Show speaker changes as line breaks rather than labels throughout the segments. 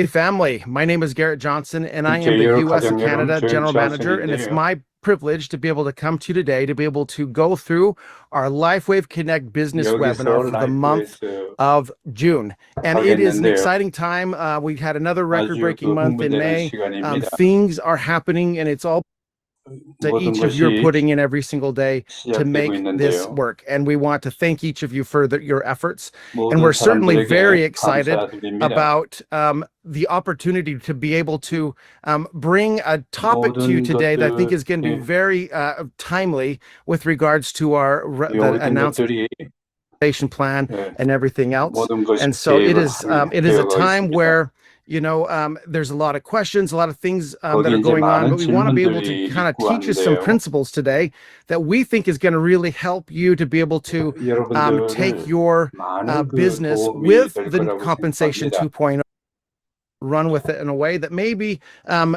Hey family, my name is Garrett Johnson and I am the
제이얼
US and
가정 여러분,
Canada
제일
General Manager, and it's
자신인데요.
my privilege to be able to come to you today to be able to go through our LifeWave Connect business webinar
여기서
for the month
라이프에서
of June. And it is an
하겠는데요.
exciting time. We had another
아주
record-breaking month in
흥분되는
May.
시간입니다.
Things are happening and it's all that
모든
each of you are
것이
putting in every single day to
시작되고
make this
있는데요.
work. And we want to thank each of you for your efforts. And
모든
we're certainly very
사람들에게
excited
감사드립니다.
about the opportunity to be able to bring a topic to you
모든
today that I think is going to be
것들이
very timely with regards to the
모든
announcement
것들이
plan and everything else.
모든 것이
And so it
계획을
is a
되어가
time
있습니다.
where there's a lot of questions, a lot of things that
거기에
are
이제
going on,
많은
but we want to be able to
질문들이
kind of
있고
teach you some
한데요.
principles today that we think is going to really help you to be able to take
여러분들을
your
많은 그
business
도움이
with
될
the
거라고
compensation
생각합니다.
2.0, run with it in a way that maybe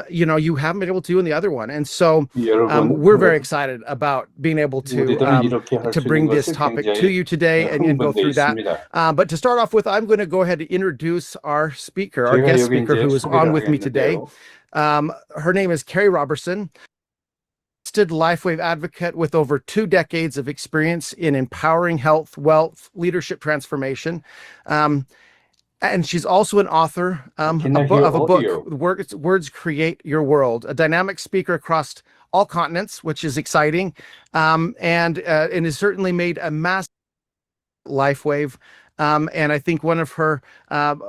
you haven't been able to in the other one. And so
여러분,
we're very excited about being able to
우리들은 이렇게 할 수 있는
bring this
것을
topic to
굉장히
you today and go
흥분돼
through that.
있습니다.
But to start off with, I'm going to go ahead and introduce our speaker, our
제가
guest
여기
speaker
이제
who is
소개를
on with me today.
하겠는데요.
Her name is Kerri Roberson, LifeWave advocate with over 2 decades of experience in empowering health, wealth, leadership transformation. And she's also an author of a book, Words Create Your World, a dynamic speaker across all continents, which is exciting, and has certainly made a massive LifeWave. And I think one of her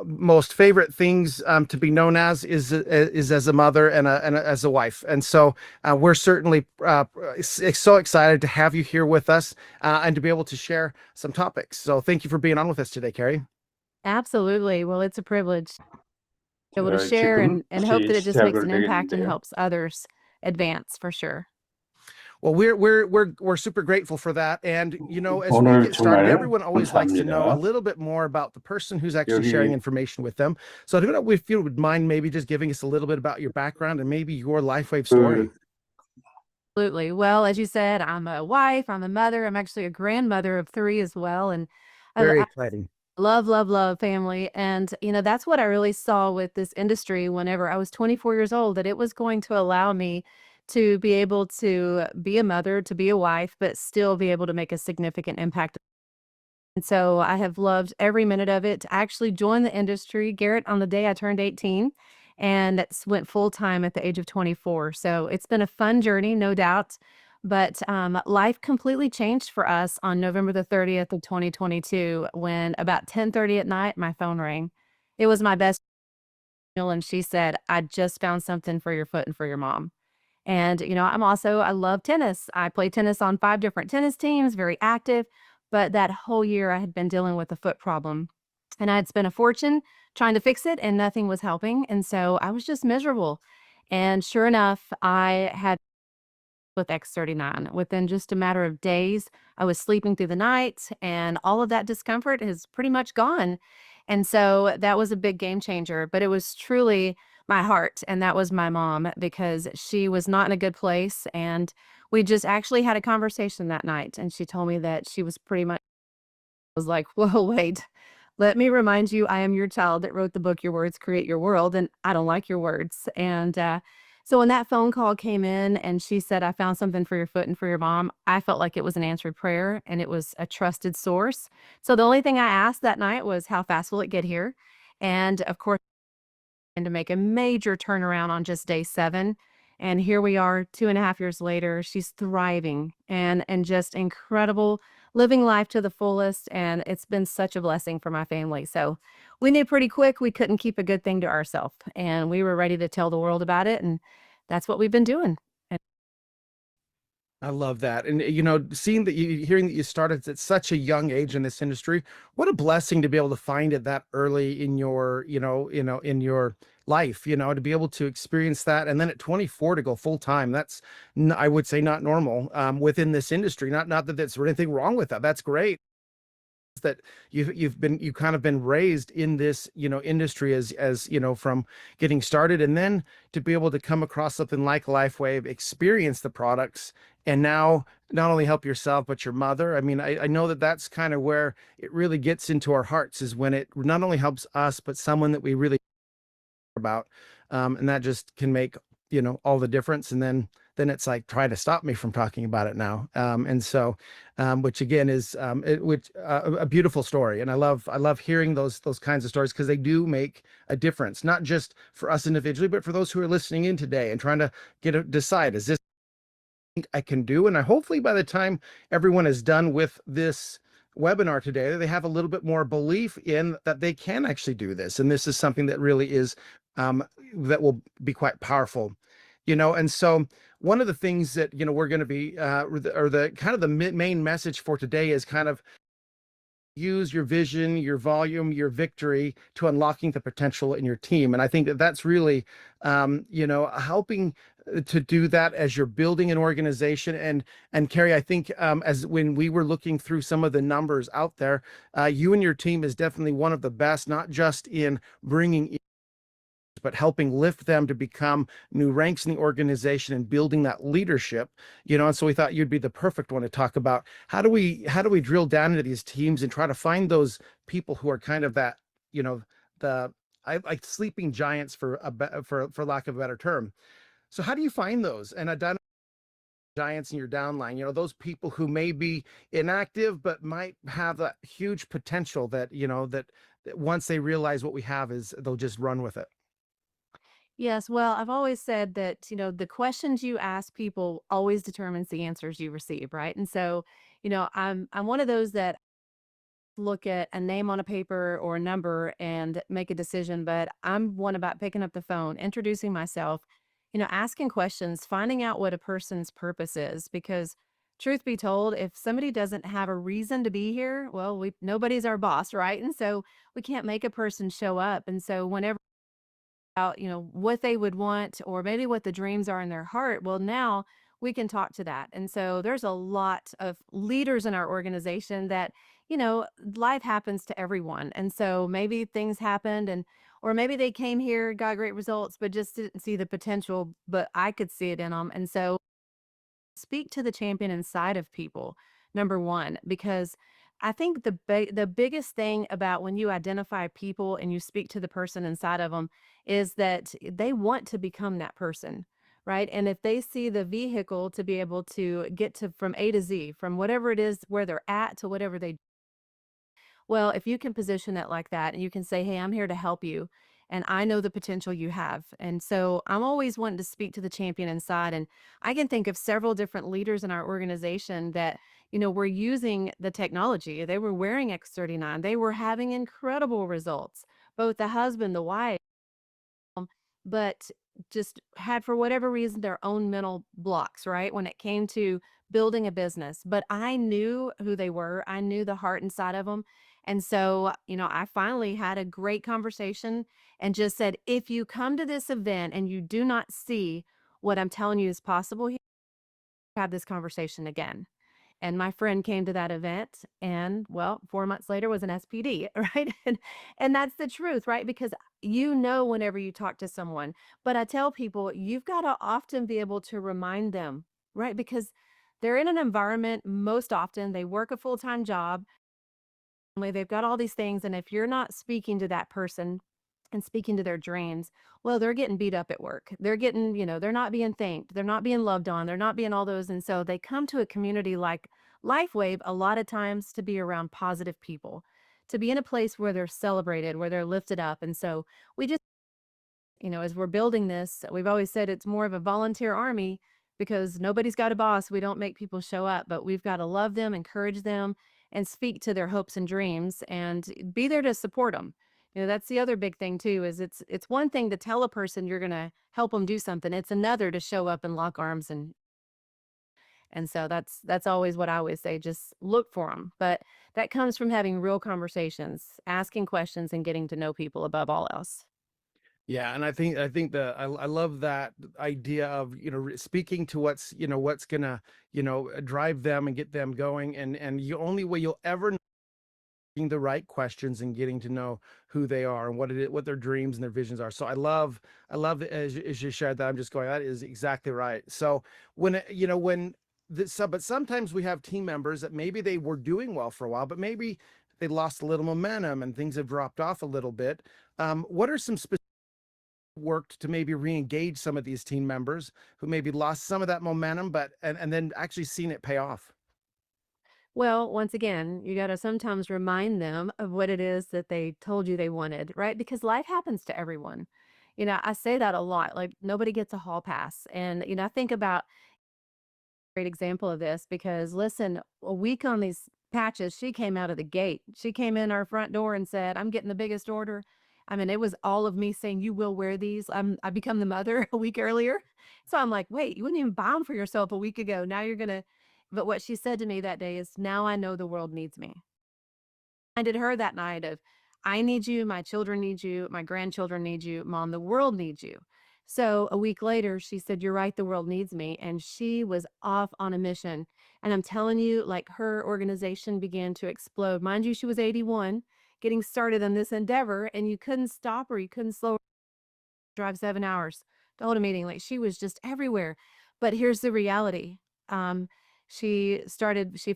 most favorite things to be known as is as a mother and as a wife. And so we're certainly so excited to have you here with us and to be able to share some topics. So thank you for being on with us today, Kerri.
Absolutely. Well, it's a privilege to be able to share
지금
and hope that it just makes an
시작을
impact and
되겠는데요.
helps others advance for sure.
Well, we're super grateful for that. And as we
오늘
get started,
정말
everyone always likes to know a
감사합니다.
little bit more about the person who's actually sharing
여기
information with them. So if you would mind maybe just giving us a little bit about your background and maybe your LifeWave story.
Absolutely. Well, as you said, I'm a wife, I'm a mother, I'm actually a grandmother of 3 as well. And
Very
I
exciting.
love family. And, that's what I really saw with this industry whenever I was 24 years old, that it was going to allow me to be able to be a mother, to be a wife, but still be able to make a significant impact. And so I have loved every minute of it. I actually joined the industry, Garrett, on the day I turned 18 and went full time at the age of 24. So it's been a fun journey, no doubt. But life completely changed for us on November the 30th of 2022 when about 10:30 at night, my phone rang. It was my best friend, and she said, "I just found something for your foot and for your mom." And, I love tennis. I play tennis on 5 different tennis teams, very active. But that whole year I had been dealing with a foot problem and I had spent a fortune trying to fix it and nothing was helping. And so I was just miserable. And sure enough, I had with X39 within just a matter of days. I was sleeping through the night and all of that discomfort is pretty much gone. And so that was a big game changer, but it was truly my heart. And that was my mom because she was not in a good place. And we just actually had a conversation that night. And she told me that she was pretty much, I was like, whoa, wait, let me remind you, I am your child that wrote the book, Your Words Create Your World. And I don't like your words. And so when that phone call came in and she said, I found something for your foot and for your mom, I felt like it was an answered prayer and it was a trusted source. So the only thing I asked that night was, how fast will it get here? And of course, and to make a major turnaround on just day 7. And here we are 2.5 years later. She's thriving and just incredible, living life to the fullest. And it's been such a blessing for my family. So we knew pretty quick we couldn't keep a good thing to ourselves. And we were ready to tell the world about it. And that's what we've been doing.
I love that. And hearing that you started at such a young age in this industry, what a blessing to be able to find it that early in your, in your life, to be able to experience that. And then at 24 to go full time, that's, I would say, not normal within this industry. Not that there's anything wrong with that. That's great. That you kind of been raised in this industry as from getting started, and then to be able to come across something like LifeWave, experience the products, and now not only help yourself but your mother. I mean, I know that that's kind of where it really gets into our hearts, is when it not only helps us but someone that we really about. And that just can make, all the difference. And then it's like trying to stop me from talking about it now. And so, which again is a beautiful story. And I love hearing those kinds of stories, because they do make a difference, not just for us individually, but for those who are listening in today and trying to decide, is this I can do? And hopefully by the time everyone is done with this webinar today, they have a little bit more belief in that they can actually do this. And this is something that really is, that will be quite powerful, and so one of the things that, we're going to be, or the kind of the main message for today is kind of use your vision, your volume, your victory to unlocking the potential in your team. And I think that that's really, helping to do that as you're building an organization. And Kerri, I think, as when we were looking through some of the numbers out there, you and your team is definitely one of the best, not just in bringing, but helping lift them to become new ranks in the organization and building that leadership, and so we thought you'd be the perfect one to talk about how do we drill down into these teams and try to find those people who are kind of that, I like sleeping giants, for lack of a better term. So how do you find those and identify giants in your downline, those people who may be inactive but might have that huge potential that, that once they realize what we have, is they'll just run with it?
Yes, well, I've always said that, the questions you ask people always determines the answers you receive, right? And so, I'm one of those that look at a name on a paper or a number and make a decision, but I'm one about picking up the phone, introducing myself, asking questions, finding out what a person's purpose is. Because truth be told, if somebody doesn't have a reason to be here, well, nobody's our boss, right? And so we can't make a person show up. And so whenever out, what they would want, or maybe what the dreams are in their heart, well, now we can talk to that. And so there's a lot of leaders in our organization that, life happens to everyone. And so maybe things happened, or maybe they came here, got great results, but just didn't see the potential, but I could see it in them. And so speak to the champion inside of people, number one, because I think the biggest thing about when you identify people and you speak to the person inside of them is that they want to become that person, right? And if they see the vehicle to be able to get to from A to Z, from whatever it is where they're at to whatever they, well, if you can position it like that and you can say, hey, I'm here to help you, and I know the potential you have. And so I'm always wanting to speak to the champion inside. And I can think of several different leaders in our organization that, were using the technology. They were wearing X39. They were having incredible results, both the husband, the wife, but just had, for whatever reason, their own mental blocks, right? When it came to building a business. But I knew who they were. I knew the heart inside of them. And so, I finally had a great conversation and just said, if you come to this event and you do not see what I'm telling you is possible here, have this conversation again. And my friend came to that event, and well, 4 months later was an SPD, right? And that's the truth, right? Because whenever you talk to someone, but I tell people you've got to often be able to remind them, right? Because they're in an environment, most often they work a full-time job, they've got all these things, and if you're not speaking to that person and speaking to their dreams, well, they're getting beat up at work. They're getting, they're not being thanked. They're not being loved on. They're not being all those. And so they come to a community like LifeWave a lot of times to be around positive people, to be in a place where they're celebrated, where they're lifted up. And so we just, as we're building this, we've always said it's more of a volunteer army, because nobody's got a boss. We don't make people show up, but we've got to love them, encourage them, and speak to their hopes and dreams and be there to support them. That's the other big thing too, is it's one thing to tell a person you're going to help them do something. It's another to show up and lock arms, and so that's always what I always say, just look for them. But that comes from having real conversations, asking questions, and getting to know people above all else.
Yeah, and I think I love that idea of, speaking to what's gonna, drive them and get them going, and the only way you'll ever know, asking the right questions and getting to know who they are and what their dreams and their visions are. So I love as you shared that. I'm just going, that is exactly right. So when but sometimes we have team members that maybe they were doing well for a while, but maybe they lost a little momentum and things have dropped off a little bit. What are some specific worked to maybe re-engage some of these team members who maybe lost some of that momentum, but and then actually seen it pay off?
Well, once again, you got to sometimes remind them of what it is that they told you they wanted, right? Because life happens to everyone. I say that a lot. Like nobody gets a hall pass. And, I think about great example of this because listen, a week on these patches, she came out of the gate. She came in our front door and said, I'm getting the biggest order. I mean, it was all of me saying, you will wear these. I become the mother a week earlier. So I'm like, wait, you wouldn't even buy them for yourself a week ago. Now you're going to. But what she said to me that day is, now I know the world needs me. I did her that night of, I need you, my children need you, my grandchildren need you, mom, the world needs you. So a week later, she said, you're right, the world needs me. And she was off on a mission. And I'm telling you, like her organization began to explode. Mind you, she was 81, getting started on this endeavor, and you couldn't stop her, you couldn't slow her, drive 7 hours to hold a meeting. Like she was just everywhere. But here's the reality. Um, she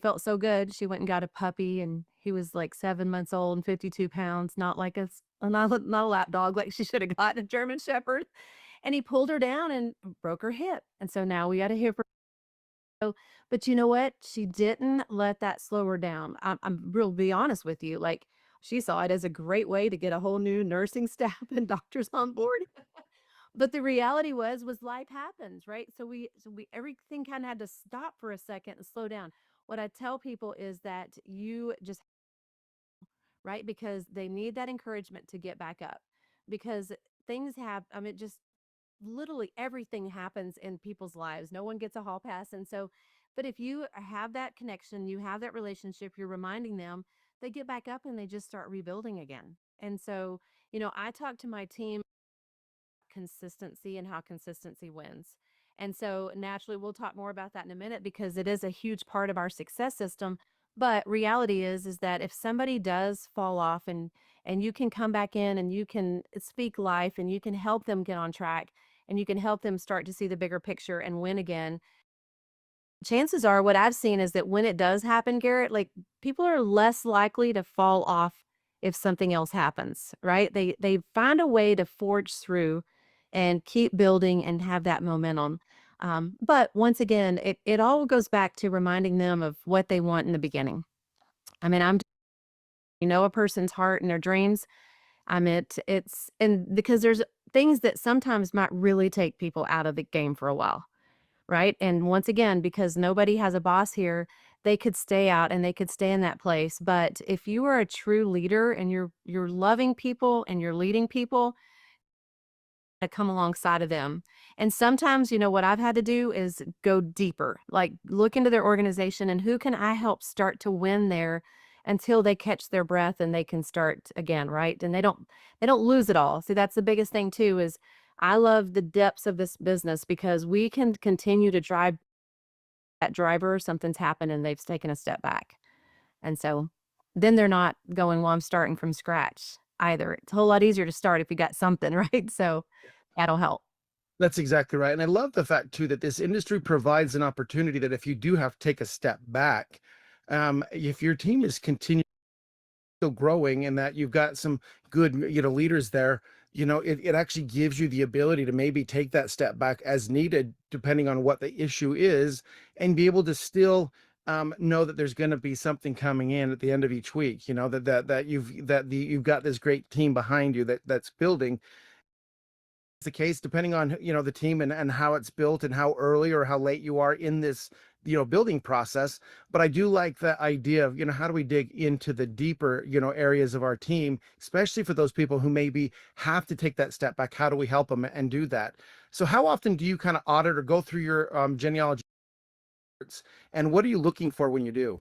felt so good. She went and got a puppy and he was like 7 months old and 52 pounds, not like not a lap dog, like she should have gotten a German Shepherd. And he pulled her down and broke her hip. And so now we got a hip. But you know what? She didn't let that slow her down. I'm real be honest with you. Like she saw it as a great way to get a whole new nursing staff and doctors on board. But the reality was life happens, right? So we everything kind of had to stop for a second and slow down. What I tell people is that you just right because they need that encouragement to get back up because things have I mean just literally everything happens in people's lives. No one gets a hall pass. And so, but if you have that connection, you have that relationship, you're reminding them, they get back up and they just start rebuilding again. And so, I talk to my team consistency and how consistency wins. And so naturally we'll talk more about that in a minute because it is a huge part of our success system. But reality is that if somebody does fall off and you can come back in and you can speak life and you can help them get on track and you can help them start to see the bigger picture and win again, chances are what I've seen is that when it does happen, Garrett, like people are less likely to fall off if something else happens, right? They find a way to forge through and keep building and have that momentum. But once again, it all goes back to reminding them of what they want in the beginning. I mean, a person's heart and their dreams. It's and because there's things that sometimes might really take people out of the game for a while. Right? And once again, because nobody has a boss here, they could stay out and they could stay in that place. But if you are a true leader and you're loving people and you're leading people, to come alongside of them. And sometimes, what I've had to do is go deeper, like look into their organization and who can I help start to win there until they catch their breath and they can start again, right? And they don't lose it all. See, that's the biggest thing too is I love the depths of this business because we can continue to drive that driver, something's happened and they've taken a step back. And so then they're not going, well, I'm starting from scratch either. It's a whole lot easier to start if you got something, right? So that'll help.
That's exactly right. And I love the fact too that this industry provides an opportunity that if you do have to take a step back, if your team is continuing still growing and that you've got some good, leaders there, it actually gives you the ability to maybe take that step back as needed, depending on what the issue is, and be able to still know that there's going to be something coming in at the end of each week. You've got this great team behind you that's building. It's the case depending on the team and how it's built and how early or how late you are in this building process. But I do like the idea of how do we dig into the deeper areas of our team, especially for those people who maybe have to take that step back. How do we help them and do that? So how often do you kind of audit or go through your genealogy reports, and what are you looking for when you do?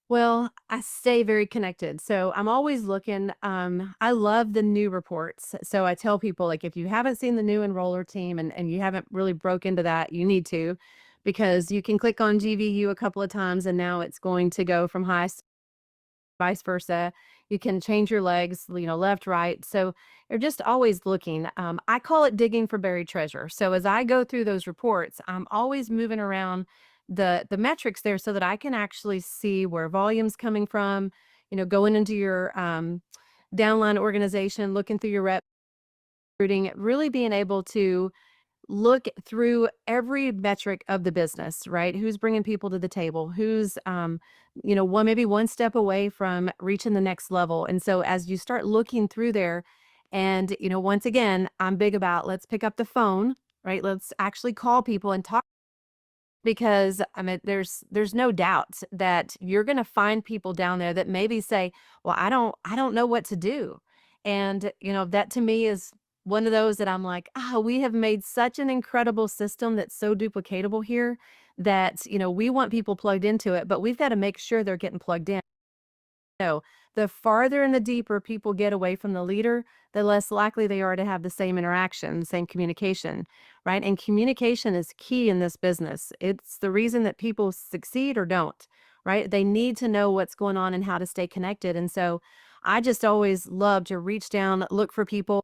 Well, I stay very connected. So I'm always looking. I love the new reports. So I tell people, like, if you haven't seen the new enroller team and you haven't really broke into that, you need to, because you can click on GVU a couple of times and now it's going to go from highest, vice versa. You can change your legs, left, right. So you're just always looking. I call it digging for buried treasure. So as I go through those reports, I'm always moving around the metrics there so that I can actually see where volume's coming from, going into your downline organization, looking through your rep recruiting, really being able to look through every metric of the business, right? Who's bringing people to the table? Who's, maybe one step away from reaching the next level. And so as you start looking through there, and, once again, I'm big about let's pick up the phone, right? Let's actually call people and talk, because I mean, there's no doubt that you're going to find people down there that maybe say, well, I don't know what to do. And, that to me is one of those that I'm like, we have made such an incredible system that's so duplicatable here that, we want people plugged into it, but we've got to make sure they're getting plugged in. No, the farther and the deeper people get away from the leader, the less likely they are to have the same interaction, same communication, right? And communication is key in this business. It's the reason that people succeed or don't, right? They need to know what's going on and how to stay connected. And so I just always love to reach down, look for people,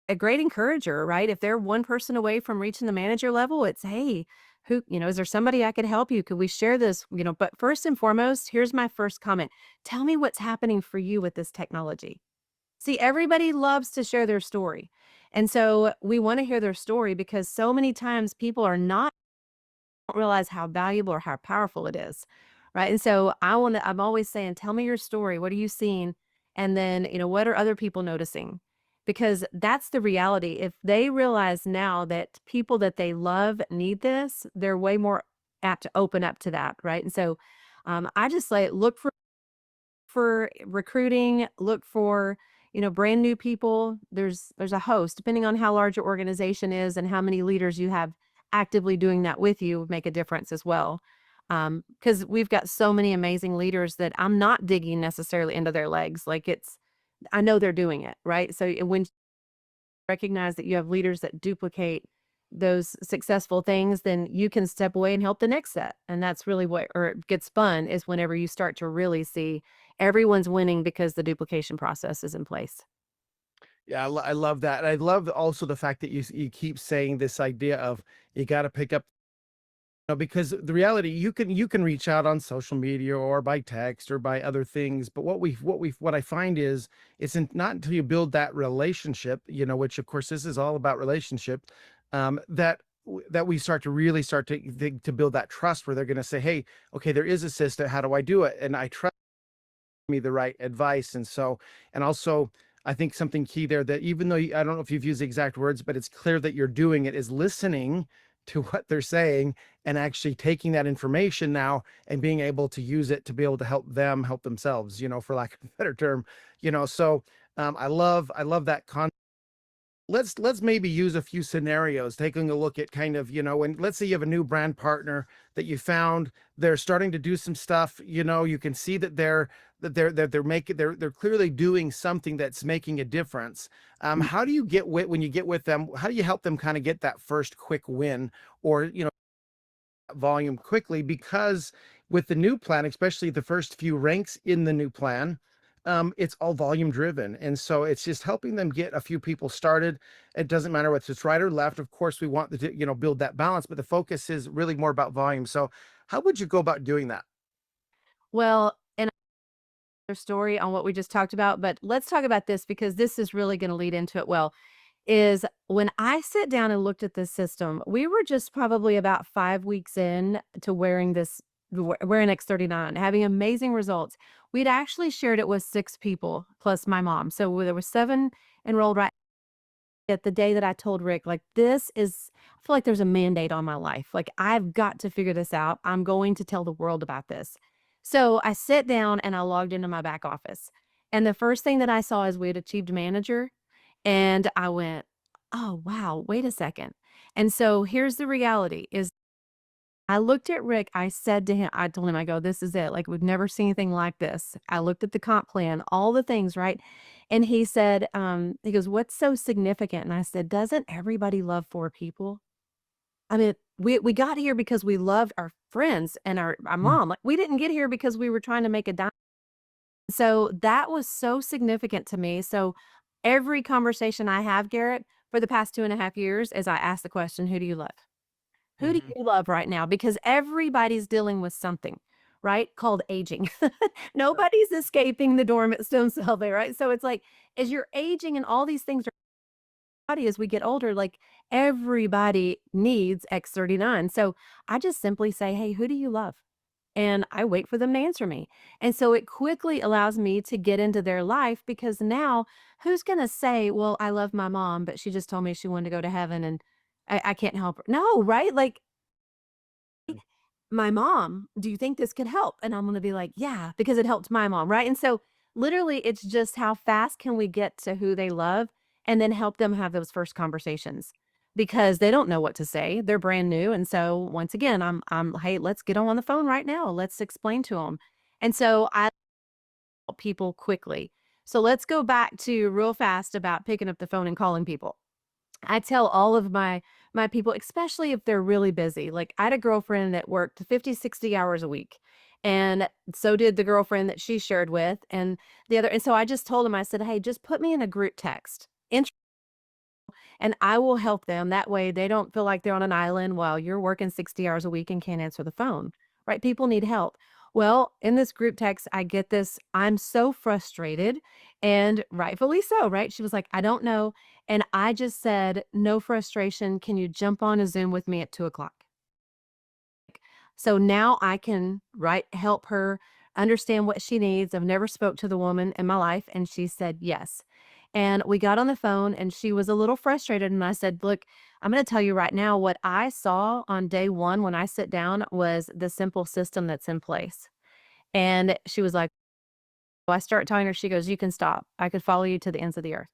a great encourager, right? If they're one person away from reaching the manager level, it's, hey, who, is there somebody I could help you? Could we share this? But first and foremost, here's my first comment. Tell me what's happening for you with this technology. See, everybody loves to share their story. And so we want to hear their story, because so many times people are not don't realize how valuable or how powerful it is. Right. And so I'm always saying, tell me your story. What are you seeing? And then, what are other people noticing? Because that's the reality. If they realize now that people that they love need this, they're way more apt to open up to that. Right. And so I just say, look for recruiting, look for, brand new people. There's a host, depending on how large your organization is and how many leaders you have actively doing that with you, would make a difference as well. Because we've got so many amazing leaders that I'm not digging necessarily into their legs. Like, I know they're doing it, right? So when you recognize that you have leaders that duplicate those successful things, then you can step away and help the next set. And that's really or it gets fun, is whenever you start to really see everyone's winning because the duplication process is in place.
Yeah, I love that. And I love also the fact that you keep saying this idea of you got to pick up, because the reality, you can reach out on social media or by text or by other things, but what I find is not until you build that relationship, which of course this is all about relationship, that we start to build that trust, where they're going to say, hey, okay, there is a system. How do I do it? And I trust me the right advice. And so, and also, I think something key there, that even though I don't know if you've used the exact words, but it's clear that you're doing it, is listening to what they're saying and actually taking that information now and being able to use it to be able to help them help themselves, for lack of a better term, so I love that concept. Let's maybe use a few scenarios, taking a look at kind of, when let's say you have a new brand partner that you found, they're starting to do some stuff, you can see that they're clearly doing something that's making a difference. How do you when you get with them, how do you help them kind of get that first quick win, or, volume quickly? Because with the new plan, especially the first few ranks in the new plan, it's all volume driven. And so it's just helping them get a few people started. It doesn't matter whether it's right or left. Of course, we want to, build that balance, but the focus is really more about volume. So how would you go about doing that?
Well, and another story on what we just talked about, but let's talk about this, because this is really going to lead into it well. Is when I sit down and looked at this system, we were just probably about 5 weeks in to wearing X39, having amazing results. We'd actually shared it with 6 people plus my mom. So there was 7 enrolled right at the day that I told Rick, like, I feel like there's a mandate on my life. Like, I've got to figure this out. I'm going to tell the world about this. So I sat down and I logged into my back office. And the first thing that I saw is we had achieved manager. And I went, oh, wow, wait a second. And so here's the reality is, I looked at Rick, I told him, I go, this is it. Like, we've never seen anything like this. I looked at the comp plan, all the things, right? And he said, he goes, what's so significant? And I said, doesn't everybody love 4 people? I mean, we got here because we loved our friends and our
Mm.
mom. Like, we didn't get here because we were trying to make a dime. So that was so significant to me. So every conversation I have, Garrett, for the past 2.5 years, is I ask the question, who do you love? Who do
Mhm.
you love right now? Because everybody's dealing with something, right? Called aging. Nobody's escaping the dormant stone cell there, right? So it's like, as you're aging and all these things as we get older, like everybody needs X39. So I just simply say, hey, who do you love? And I wait for them to answer me. And so it quickly allows me to get into their life because now who's going to say, well, I love my mom, but she just told me she wanted to go to heaven and I can't help her. No, right? Like my mom, do you think this could help? And I'm going to be like, yeah, because it helped my mom. Right. And so literally it's just how fast can we get to who they love and then help them have those first conversations because they don't know what to say. They're brand new. And so once again, hey, let's get on the phone right now. Let's explain to them. And so I help people quickly. So let's go back to real fast about picking up the phone and calling people. I tell all of my people, especially if they're really busy. Like I had a girlfriend that worked 50, 60 hours a week. And so did the girlfriend that she shared with and the other. And so I just told them, I said, hey, just put me in a group text and I will help them. That way they don't feel like they're on an island while you're working 60 hours a week and can't answer the phone, right? People need help. Well, in this group text, I get this. I'm so frustrated and rightfully so, right? She was like, I don't know. And I just said, no frustration. Can you jump on a Zoom with me at 2 o'clock? So now I can help her understand what she needs. I've never spoke to the woman in my life. And she said yes. And we got on the phone and she was a little frustrated. And I said, look, I'm going to tell you right now what I saw on day one when I sit down was the simple system that's in place. And she was like, well, I start telling her, she goes, you can stop. I could follow you to the ends of the earth.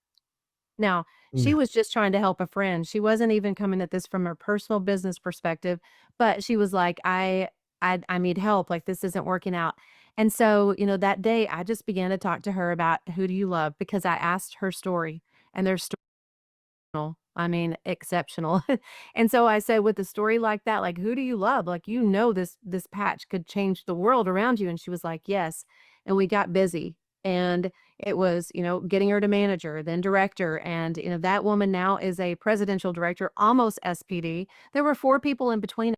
Now, she
Mm.
was just trying to help a friend. She wasn't even coming at this from her personal business perspective, but she was like, I need help. Like this isn't working out. And so, that day I just began to talk to her about who do you love because I asked her story and their story, I mean, exceptional. And so I said, with a story like that, like, who do you love? Like, this patch could change the world around you. And she was like, yes. And we got busy. And it was, getting her to manager, then director. And, that woman now is a presidential director, almost SPD. There were 4 people in between,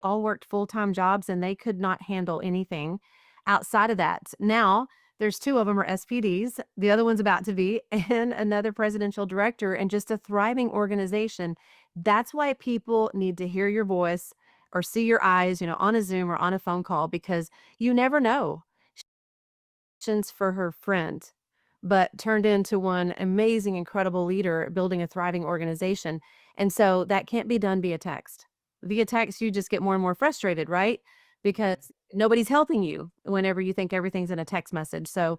all worked full-time jobs, and they could not handle anything outside of that. Now, there's 2 of them are SPDs, the other one's about to be, and another presidential director, and just a thriving organization. That's why people need to hear your voice or see your eyes, on a Zoom or on a phone call because you never know. For her friend, but turned into one amazing, incredible leader building a thriving organization. And so that can't be done via text. Via text, you just get more and more frustrated, right? Because nobody's helping you whenever you think everything's in a text message. So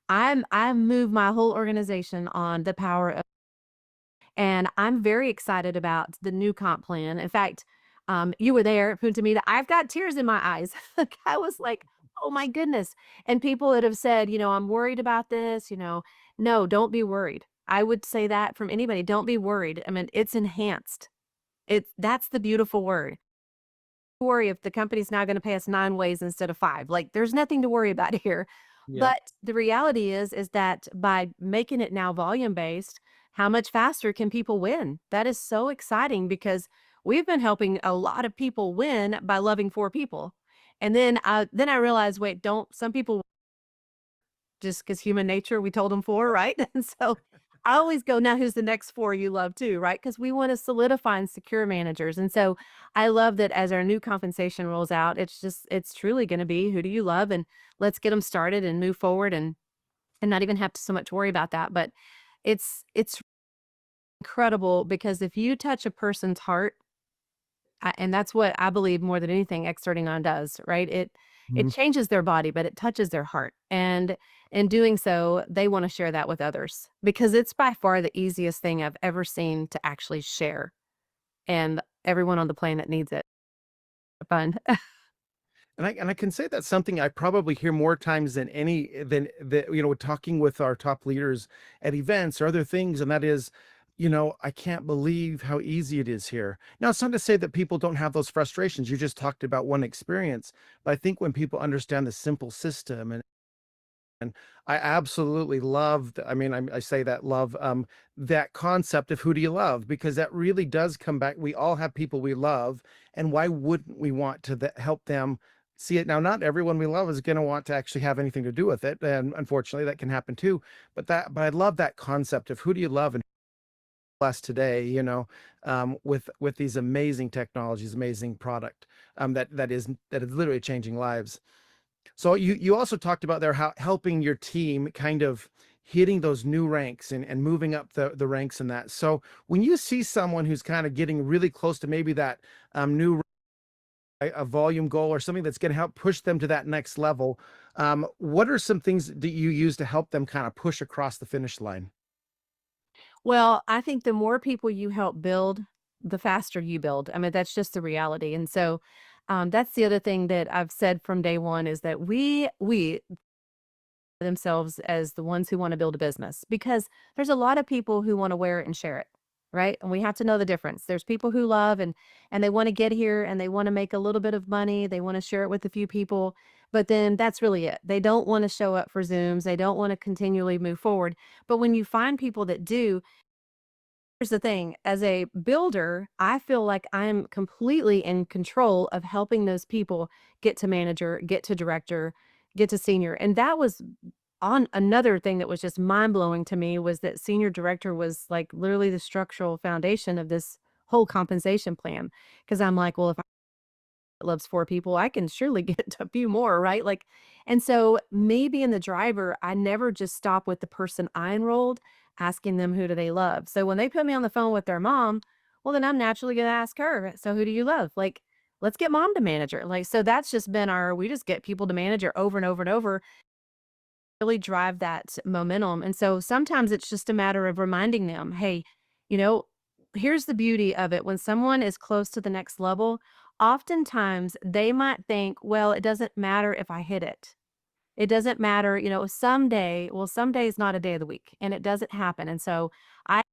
I moved my whole organization on the power of, and I'm very excited about the new comp plan. In fact, you were there, Punta Mita. I've got tears in my eyes. Like, I was like, oh my goodness. And people that have said, I'm worried about this, no, don't be worried. I would say that from anybody. Don't be worried. I mean, it's enhanced. That's the beautiful word. Worry if the company's now going to pay us 9 ways instead of 5. Like there's nothing to worry about here.
Yeah.
But the reality is that by making it now volume based, how much faster can people win? That is so exciting because we've been helping a lot of people win by loving 4 people. And then I realized, wait, don't some people just because human nature, we told them 4, right? And so I always go, now who's the next 4 you love too, right? Because we want to solidify and secure managers. And so I love that as our new compensation rolls out, it's truly going to be who do you love? And let's get them started and move forward and not even have to so much worry about that. But it's incredible because if you touch a person's heart, and that's what I believe more than anything exerting on does, right? It
Mhm.
changes their body, but it touches their heart. And in doing so, they want to share that with others because it's by far the easiest thing I've ever seen to actually share. And everyone on the planet needs it. Fun.
And I can say that's something I probably hear more times than talking with our top leaders at events or other things, and that is, I can't believe how easy it is here. Now, it's not to say that people don't have those frustrations. You just talked about one experience, but I think when people understand the simple system and I absolutely love, I mean, I say that love, that concept of who do you love, because that really does come back. We all have people we love, and why wouldn't we want to help them see it? Now, not everyone we love is going to want to actually have anything to do with it, and unfortunately, that can happen too. But I love that concept of who do you love and us today, with these amazing technologies, amazing product, that is literally changing lives. So you also talked about there how helping your team kind of hitting those new ranks and moving up the ranks in that. So when you see someone who's kind of getting really close to maybe that new a volume goal or something that's going to help push them to that next level, what are some things that you use to help them kind of push across the finish line?
Well, I think the more people you help build, the faster you build. I mean, that's just the reality. And so that's the other thing that I've said from day one is that we themselves as the ones who want to build a business because there's a lot of people who want to wear it and share it, right? And we have to know the difference. There's people who love and they want to get here and they want to make a little bit of money, they want to share it with a few people, but then that's really it. They don't want to show up for Zooms, they don't want to continually move forward. But when you find people that do, here's the thing, as a builder, I feel like I'm completely in control of helping those people get to manager, get to director, get to senior. And that was on another thing that was just mind blowing to me was that senior director was like literally the structural foundation of this whole compensation plan. Cause I'm like, well, if loves 4 people, I can surely get a few more, right? Like, and so maybe in the driver, I never just stop with the person I enrolled, asking them who do they love. So when they put me on the phone with their mom, well, then I'm naturally going to ask her, so who do you love? Like, let's get mom to manager. Like, so that's just been we just get people to manager over and over and over, really drive that momentum. And so sometimes it's just a matter of reminding them, hey, you know, here's the beauty of it. When someone is close to the next level, oftentimes they might think, well, it doesn't matter if I hit it. It doesn't matter, someday, well, someday is not a day of the week and it doesn't happen. And so I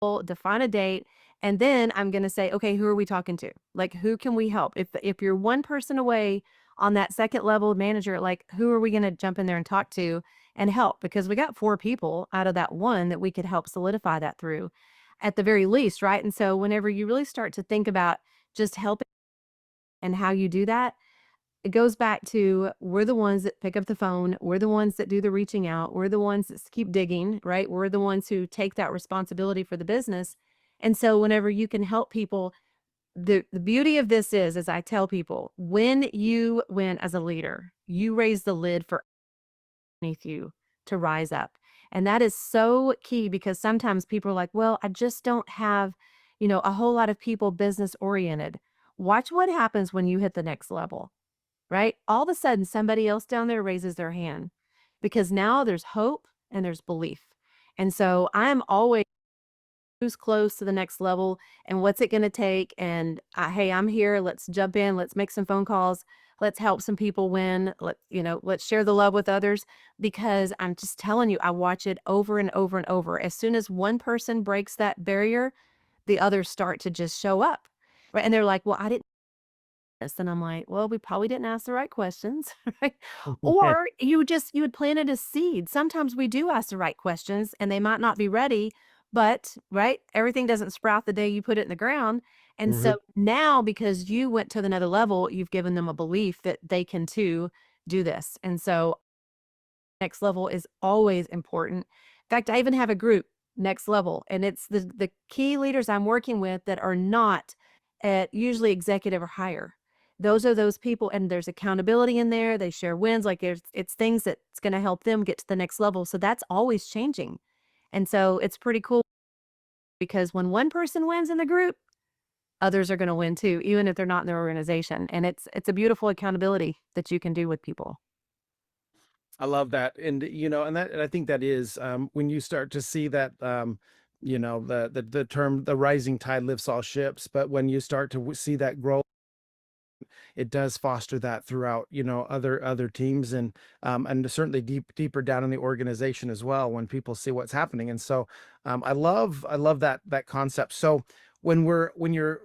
will define a date and then I'm going to say, okay, who are we talking to? Like, who can we help? If you're one person away on that second level manager, like who are we going to jump in there and talk to and help? Because we got 4 people out of that one that we could help solidify that through at the very least, right? And so whenever you really start to think about just helping and how you do that, it goes back to we're the ones that pick up the phone. We're the ones that do the reaching out. We're the ones that keep digging, right? We're the ones who take that responsibility for the business. And so whenever you can help people, the beauty of this is, as I tell people, when you win as a leader, you raise the lid for beneath you to rise up. And that is so key because sometimes people are like, well, I just don't have, a whole lot of people business oriented. Watch what happens when you hit the next level, right? All of a sudden, somebody else down there raises their hand because now there's hope and there's belief. And so I'm always who's close to the next level and what's it going to take. And hey, I'm here. Let's jump in. Let's make some phone calls. Let's help some people win. Let's share the love with others because I'm just telling you, I watch it over and over and over. As soon as one person breaks that barrier, the others start to just show up. Right. And they're like, well, I didn't. And I'm like, well, we probably didn't ask the right questions, right? Or you had planted a seed. Sometimes we do ask the right questions and they might not be ready, but right, everything doesn't sprout the day you put it in the ground. And
Mhm.
so now because you went to another level, you've given them a belief that they can too do this. And so next level is always important. In fact, I even have a group, next level, and it's the key leaders I'm working with that are not at usually executive or higher. Those are those people, and there's accountability in there. They share wins, like it's things that's going to help them get to the next level. So that's always changing. And so it's pretty cool because when one person wins in the group, others are going to win too, even if they're not in their organization. And it's a beautiful accountability that you can do with people.
I love that. And I think that is, when you start to see that, the term, the rising tide lifts all ships, but when you start to see that growth, it does foster that throughout, other teams and certainly deeper down in the organization as well, when people see what's happening. And so, I love that concept. So when you're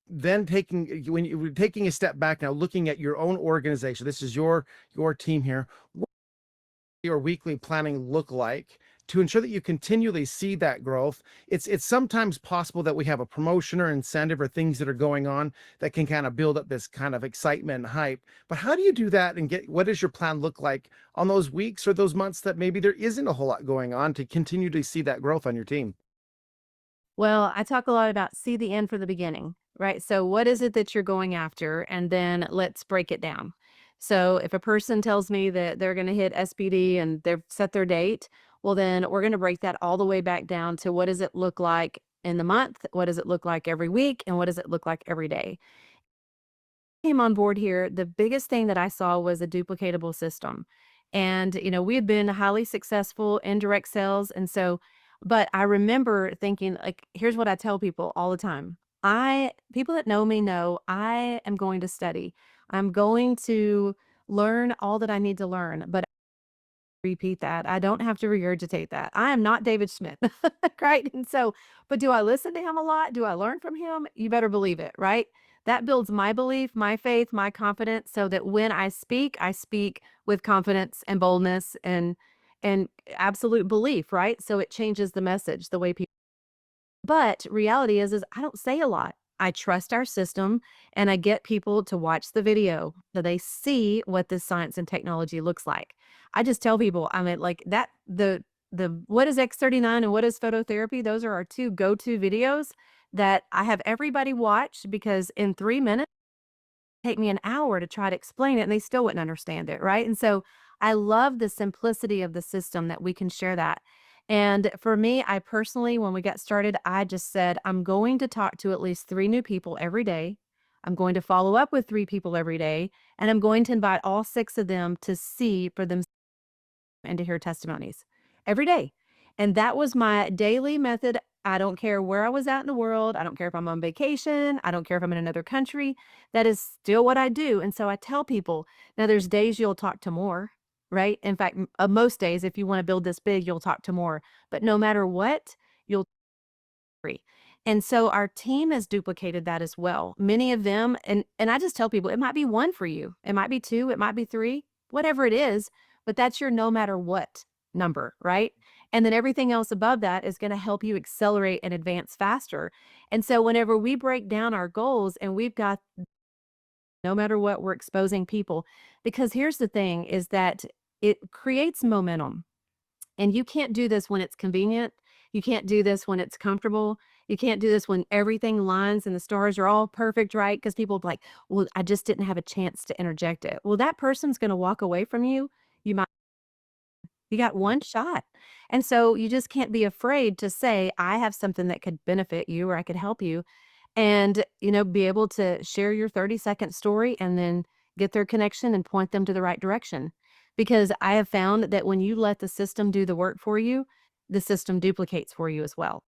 then when you're taking a step back now, looking at your own organization, this is your team here, your weekly planning look like to ensure that you continually see that growth? It's sometimes possible that we have a promotion or incentive or things that are going on that can kind of build up this kind of excitement and hype. But how do you do that and what does your plan look like on those weeks or those months that maybe there isn't a whole lot going on to continue to see that growth on your team?
Well, I talk a lot about see the end for the beginning, right? So, what is it that you're going after? And then let's break it down. So, if a person tells me that they're going to hit SPD and they've set their date, well, then we're going to break that all the way back down to what does it look like in the month? What does it look like every week? And what does it look like every day? Came on board here, the biggest thing that I saw was a duplicatable system. And, we had been highly successful in direct sales. And so, but I remember thinking, like, here's what I tell people all the time. People that know me know I am going to study. I'm going to learn all that I need to learn, but repeat that. I don't have to regurgitate that. I am not David Smith, right? And so, but do I listen to him a lot? Do I learn from him? You better believe it, right? That builds my belief, my faith, my confidence so that when I speak with confidence and boldness and absolute belief, right? So it changes the message, the way people. But reality is I don't say a lot. I trust our system and I get people to watch the video so they see what this science and technology looks like. I just tell people, I mean, like that the what is X39 and what is phototherapy? Those are our two go-to videos that I have everybody watch because in 3 minutes take me an hour to try to explain it and they still wouldn't understand it, right? And so I love the simplicity of the system that we can share that. And for me, I personally, when we got started, I just said, I'm going to talk to at least 3 new people every day. I'm going to follow up with 3 people every day, and I'm going to invite all 6 of them to see for themselves and to hear testimonies every day. And that was my daily method. I don't care where I was at in the world. I don't care if I'm on vacation. I don't care if I'm in another country. That is still what I do. And so I tell people now there's days you'll talk to more, right? In fact, most days, if you want to build this big, you'll talk to more. But no matter what, you'll free. And so our team has duplicated that as well. Many of them, and I just tell people it might be one for you, it might be two, it might be three, whatever it is, but that's your no matter what number, right? And then everything else above that is going to help you accelerate and advance faster. And so whenever we break down our goals and we've got no matter what, we're exposing people because here's the thing is that it creates momentum. And you can't do this when it's convenient. You can't do this when it's comfortable. You can't do this when everything lines and the stars are all perfect, right? Because people be like, well, I just didn't have a chance to interject it. Well, that person's going to walk away from you. You got one shot. And so you just can't be afraid to say, I have something that could benefit you or I could help you. And, be able to share your 30-second story and then get their connection and point them to the right direction. Because I have found that when you let the system do the work for you, the system duplicates for you as well.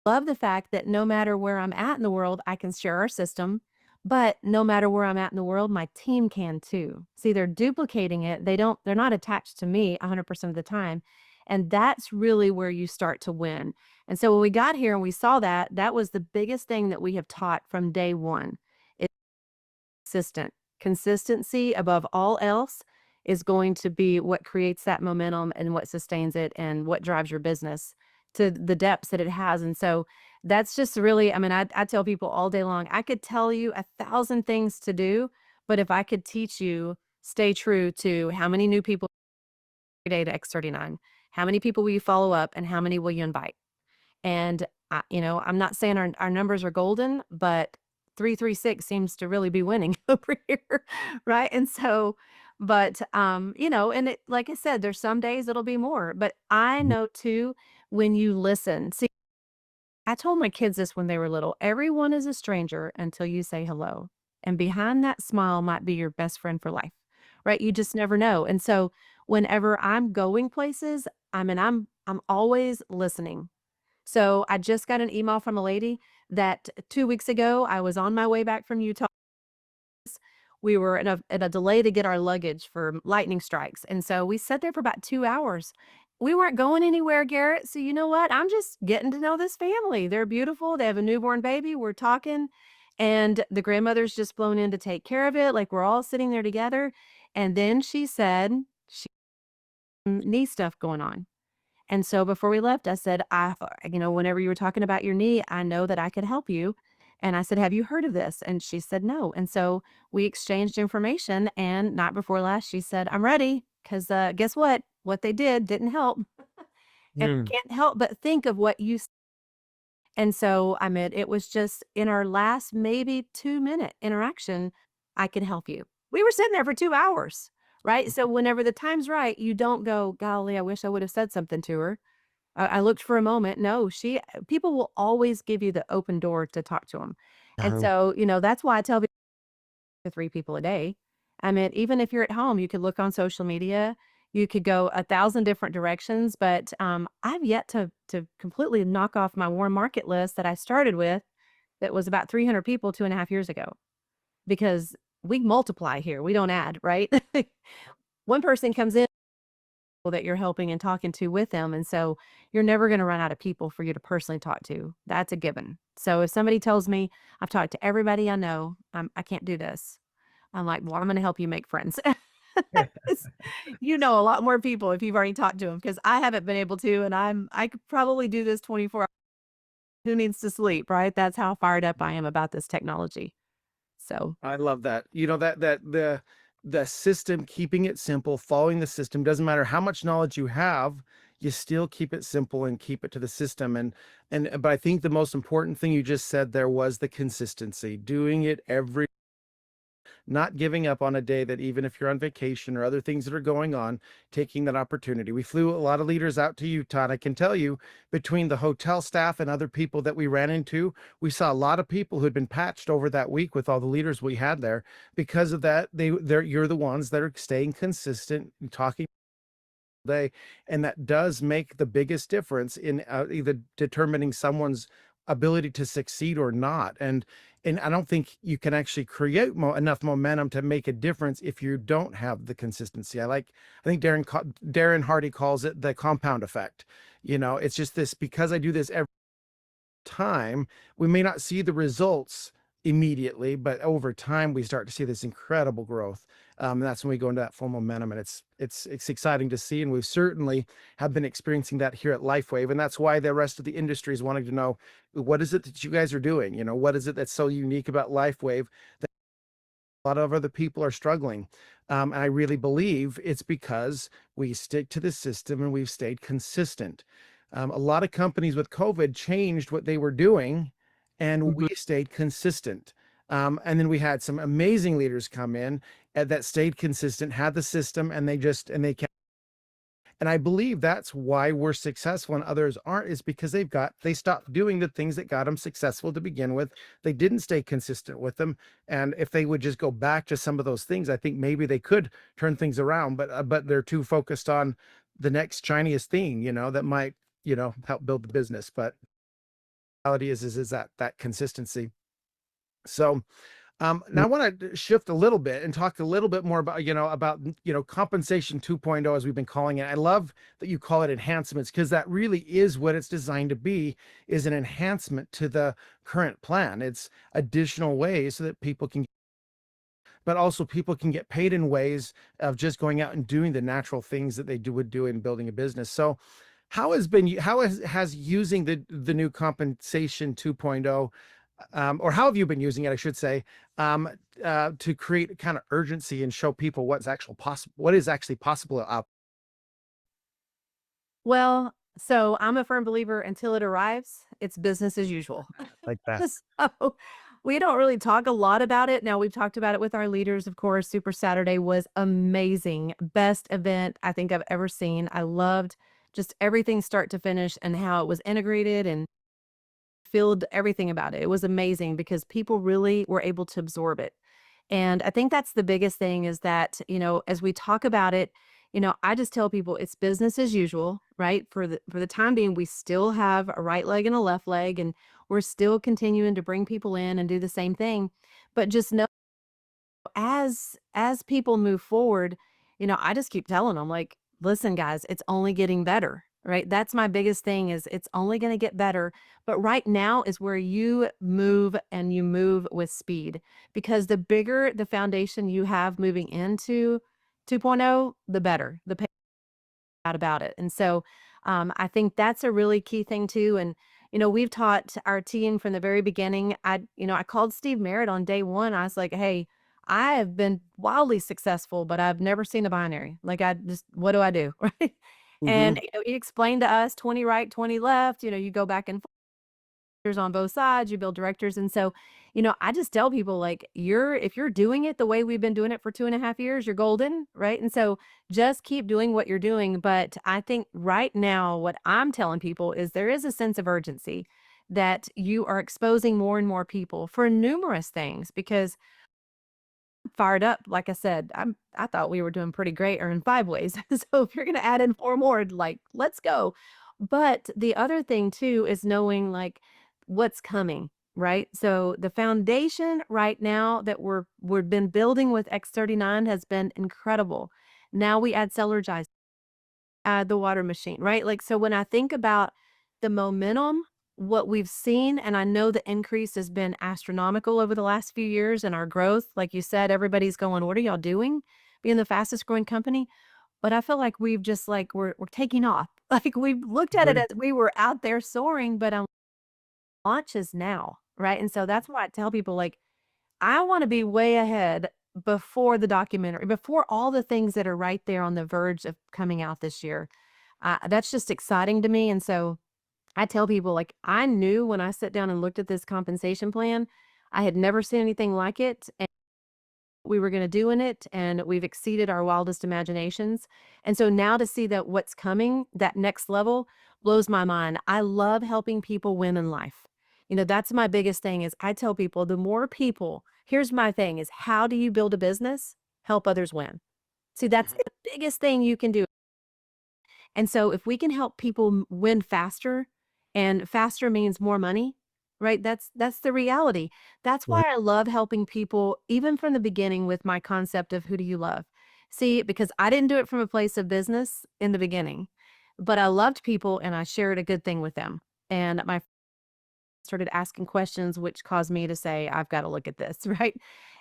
Love the fact that no matter where I'm at in the world, I can share our system, but no matter where I'm at in the world, my team can too. See, they're duplicating it. They're not attached to me 100% of the time. And that's really where you start to win. And so when we got here and we saw that, that was the biggest thing that we have taught from day one. It's consistent. Consistency above all else is going to be what creates that momentum and what sustains it and what drives your business to the depths that it has. And so that's just really, I mean, I tell people all day long, I could tell you 1,000 things to do, but if I could teach you, stay true to how many new people every day to X39, how many people will you follow up and how many will you invite? And I'm not saying our numbers are golden, but 336 seems to really be winning over here, right? And so, but and it, like I said, there's some days it'll be more, but I
Mhm.
know too when you listen. See, I told my kids this when they were little. Everyone is a stranger until you say hello. And behind that smile might be your best friend for life, right? You just never know. And so whenever I'm going places, I'm always listening. So I just got an email from a lady that 2 weeks ago, I was on my way back from Utah. We were in a delay to get our luggage for lightning strikes. And so we sat there for about 2 hours. We weren't going anywhere, Garrett. So you know what? I'm just getting to know this family. They're beautiful. They have a newborn baby. We're talking. And the grandmother's just flown in to take care of it. Like we're all sitting there together. And then she said, she knee stuff going on. And so before we left, I said, whenever you were talking about your knee, I know that I could help you. And I said, have you heard of this? And she said, no. And so we exchanged information. And not before last, she said, I'm ready. Because guess what? What they did didn't help. And I
Mm.
can't help but think of what you said. And so, I mean, it was just in our last maybe 2-minute interaction, I can help you. We were sitting there for 2 hours, right? So whenever the time's right, you don't go, golly, I wish I would have said something to her. I looked for a moment. No, people will always give you the open door to talk to them. And
Uh,
so, that's why I tell people to 3 people a day. I mean, even if you're at home, you could look on social media. You could go 1,000 different directions, but I've yet to completely knock off my warm market list that I started with that was about 300 people 2.5 years ago, because we multiply here. We don't add, right? One person comes in that you're helping and talking to with them. And so you're never going to run out of people for you to personally talk to. That's a given. So if somebody tells me I've talked to everybody I know, I can't do this. I'm like, well, I'm going to help you make friends. It's- you know a lot more people if you've already talked to them, because I haven't been able to, and I could probably do this 24 hours. Who needs to sleep, right? That's how fired up I am about this technology. So
I love that. The system, keeping it simple, following the system, doesn't matter how much knowledge you have, you still keep it simple and keep it to the system. And but I think the most important thing you just said there was the consistency, doing it every, not giving up on a day, that even if you're on vacation or other things that are going on, taking that opportunity. We flew a lot of leaders out to Utah, and I can tell you, between the hotel staff and other people that we ran into, we saw a lot of people who'd been patched over that week with all the leaders we had there. Because of that, you're the ones that are staying consistent and talking day, and that does make the biggest difference in either determining someone's ability to succeed or not. And I don't think you can actually create enough momentum to make a difference if you don't have the consistency. I think Darren Hardy calls it the compound effect. It's just this, because I do this every time, we may not see the results immediately, but over time we start to see this incredible growth. And that's when we go into that full momentum, and it's exciting to see. And we certainly have been experiencing that here at LifeWave, and that's why the rest of the industry is wanting to know, what is it that you guys are doing? What is it that's so unique about LifeWave that a lot of other people are struggling? And I really believe it's because we stick to the system and we've stayed consistent. A lot of companies with COVID changed what they were doing, and we stayed consistent. And then we had some amazing leaders come in that stayed consistent, had the system, and they kept. And I believe that's why we're successful and others aren't, is because they stopped doing the things that got them successful to begin with. They didn't stay consistent with them. And if they would just go back to some of those things, I think maybe they could turn things around, but they're too focused on the next shiniest thing, that might, help build the business. But reality is that consistency. So now I want to shift a little bit and talk a little bit more about compensation 2.0, as we've been calling it. I love that you call it enhancements, because that really is what it's designed to be, is an enhancement to the current plan. It's additional ways so that people can, but also people can get paid in ways of just going out and doing the natural things that would do in building a business. So how has using the new compensation 2.0, or how have you been using it, I should say, to create kind of urgency and show people what is actually possible out
well, so I'm a firm believer, until it arrives, it's business as usual.
like that?
So we don't really talk a lot about it. Now, we've talked about it with our leaders, of course. Super Saturday was amazing. Best event I think I've ever seen. I loved just everything start to finish and how it was integrated and filled everything about it. It was amazing because people really were able to absorb it. And I think that's the biggest thing, is that, as we talk about it, I just tell people it's business as usual, right? For the time being, we still have a right leg and a left leg, and we're still continuing to bring people in and do the same thing. But just know, as people move forward, I just keep telling them, like, listen, guys, it's only getting better, right? That's my biggest thing, is it's only going to get better. But right now is where you move, and you move with speed, because the bigger the foundation you have moving into 2.0, the better the pay out about it. And so I think that's a really key thing too. And we've taught our team from the very beginning. I called Steve Merritt on day one. I was like, hey, I have been wildly successful, but I've never seen a binary. Like, what do I do? Right.
Hmm.
And he explained to us 20 right, 20 left, you go back and forth. on both sides, you build directors. And so, I just tell people like if you're doing it the way we've been doing it for 2.5 years, you're golden, right? And so just keep doing what you're doing. But I think right now, what I'm telling people is there is a sense of urgency that you are exposing more and more people for numerous things because fired up. Like I said, I thought we were doing pretty great or in 5 ways. So if you're going to add in 4 more, like, let's go. But the other thing too is knowing like what's coming, right? So the foundation right now that we've been building with X39 has been incredible. Now we add Celergize, add the water machine, right? Like, so when I think about the momentum, what we've seen, and I know the increase has been astronomical over the last few years and our growth, like you said, everybody's going, what are y'all doing? Being the fastest growing company. But I feel like we've just like, we're taking off. Like we've looked at it
Right.
as we were out there soaring, but launches now, right? And so that's why I tell people like, I want to be way ahead before the documentary, before all the things that are right there on the verge of coming out this year. That's just exciting to me. And so I tell people like I knew when I sat down and looked at this compensation plan, I had never seen anything like it. And we were going to do in it, and we've exceeded our wildest imaginations. And so now to see that what's coming, that next level, blows my mind. I love helping people win in life. That's my biggest thing is I tell people the more people, here's my thing is how do you build a business? Help others win. See, that's the biggest thing you can do. And so if we can help people win faster, and faster means more money, right? That's the reality. That's why
Right.
I love helping people even from the beginning with my concept of who do you love? See, because I didn't do it from a place of business in the beginning, but I loved people and I shared a good thing with them. And my started asking questions, which caused me to say, I've got to look at this, right?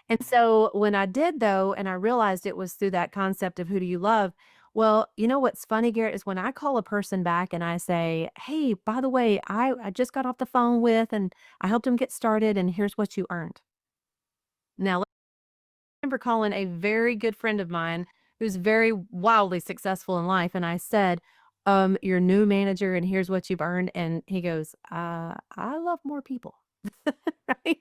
And so when I did, though, and I realized it was through that concept of who do you love? Well, what's funny, Garrett, is when I call a person back and I say, hey, by the way, I just got off the phone with and I helped him get started, and here's what you earned. Now, I remember calling a very good friend of mine who's very wildly successful in life. And I said, your new manager, and here's what you've earned. And he goes, I love more people. Right?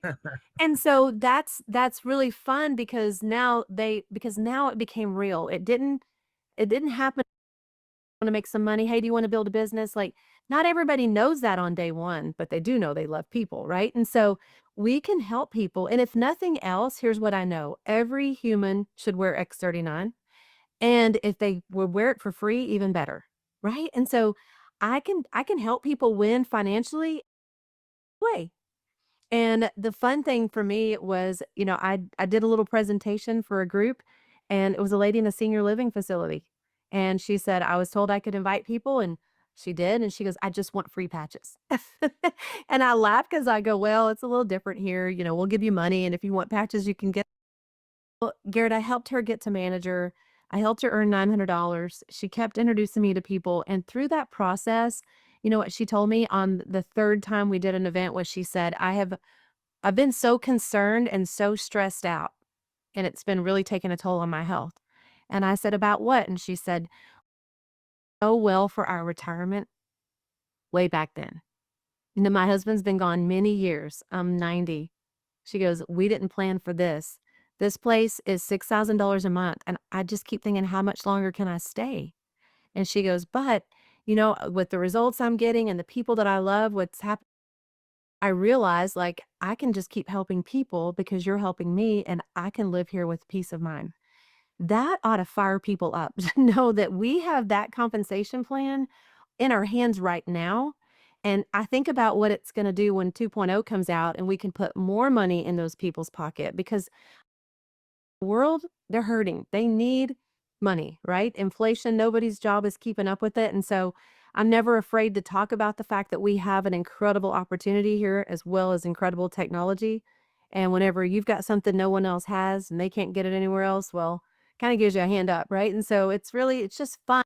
And so that's really fun because now it became real. It didn't happen to make some money. Hey, do you want to build a business? Like not everybody knows that on day one, but they do know they love people, right? And so we can help people. And if nothing else, here's what I know. Every human should wear X39. And if they would wear it for free, even better. Right. And so I can help people win financially way. And the fun thing for me was, I did a little presentation for a group, and it was a lady in a senior living facility. And she said, I was told I could invite people, and she did. And she goes, I just want free patches. And I laughed because I go, well, it's a little different here. We'll give you money. And if you want patches, you can get. Well, Garrett, I helped her get to manager. I helped her earn $900. She kept introducing me to people. And through that process, you know what she told me on the third time we did an event was she said, I've been so concerned and so stressed out, and it's been really taking a toll on my health. And I said, about what? And she said, oh, well, for our retirement way back then. My husband's been gone many years. I'm 90. She goes, we didn't plan for this. This place is $6,000 a month. And I just keep thinking, how much longer can I stay? And she goes, but, with the results I'm getting and the people that I love, what's happening, I realize like I can just keep helping people because you're helping me and I can live here with peace of mind. That ought to fire people up to know that we have that compensation plan in our hands right now. And I think about what it's going to do when 2.0 comes out and we can put more money in those people's pocket because the world, they're hurting. They need money, right? Inflation, nobody's job is keeping up with it. And so I'm never afraid to talk about the fact that we have an incredible opportunity here as well as incredible technology. And whenever you've got something no one else has and they can't get it anywhere else, well, kind of gives you a hand up, right? And so it's just fun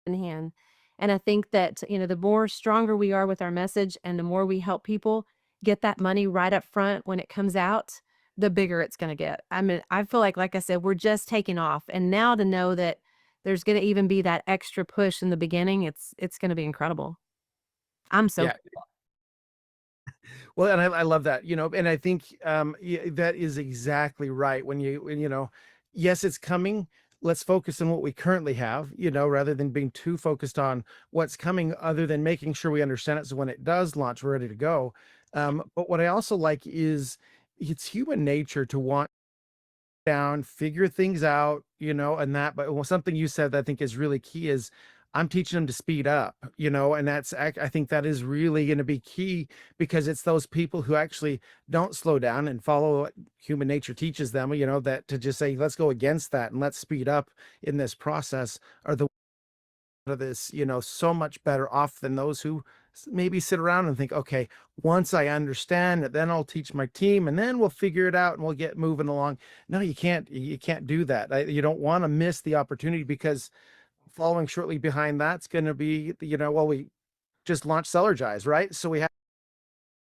in hand. And I think that, the more stronger we are with our message and the more we help people get that money right up front when it comes out, the bigger it's going to get. I mean, I feel like I said, we're just taking off. And now to know that there's going to even be that extra push in the beginning, it's going to be incredible. I'm so
Yeah. Well, and I love that, and I think that is exactly right. Yes, it's coming. Let's focus on what we currently have, rather than being too focused on what's coming, other than making sure we understand it. So when it does launch, we're ready to go. But what I also like is it's human nature to want down, figure things out, and that, but something you said that I think is really key is I'm teaching them to speed up, and I think that is really going to be key, because it's those people who actually don't slow down and follow what human nature teaches them, that to just say, let's go against that and let's speed up in this process, are the of this, so much better off than those who maybe sit around and think, okay, once I understand it, then I'll teach my team and then we'll figure it out and we'll get moving along. No, you can't do that. You don't want to miss the opportunity, because following shortly behind that's going to be, well, we just launched Sellergize, right? So we have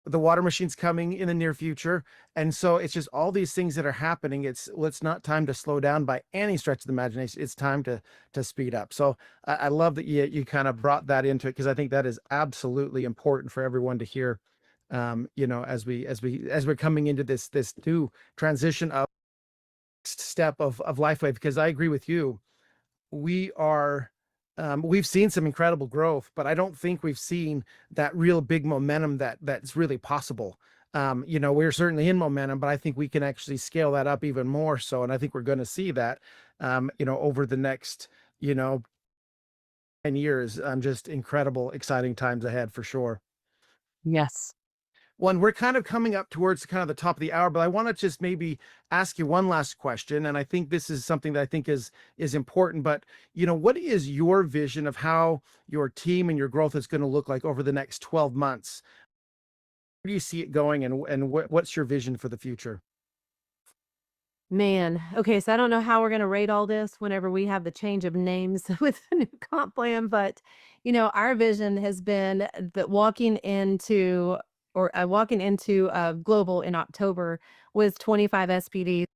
the water machine's coming in the near future. And so it's just all these things that are happening. It's not time to slow down by any stretch of the imagination. It's time to speed up. So I love that you kind of brought that into it, because I think that is absolutely important for everyone to hear. As we're coming into this new transition of next step of LifeWave, because I agree with you. We've seen some incredible growth, but I don't think we've seen that real big momentum that's really possible. We're certainly in momentum, but I think we can actually scale that up even more so. And I think we're going to see that, over the next, 10 years. Just incredible, exciting times ahead for sure.
Yes.
One, we're kind of coming up towards kind of the top of the hour, but I want to just maybe ask you one last question. And I think this is something that I think is important, but what is your vision of how your team and your growth is going to look like over the next 12 months? Where do you see it going, and what's your vision for the future?
Man, okay, so I don't know how we're gonna rate all this whenever we have the change of names with the new comp plan, but, our vision has been that walking into Global in October with 25 SPDs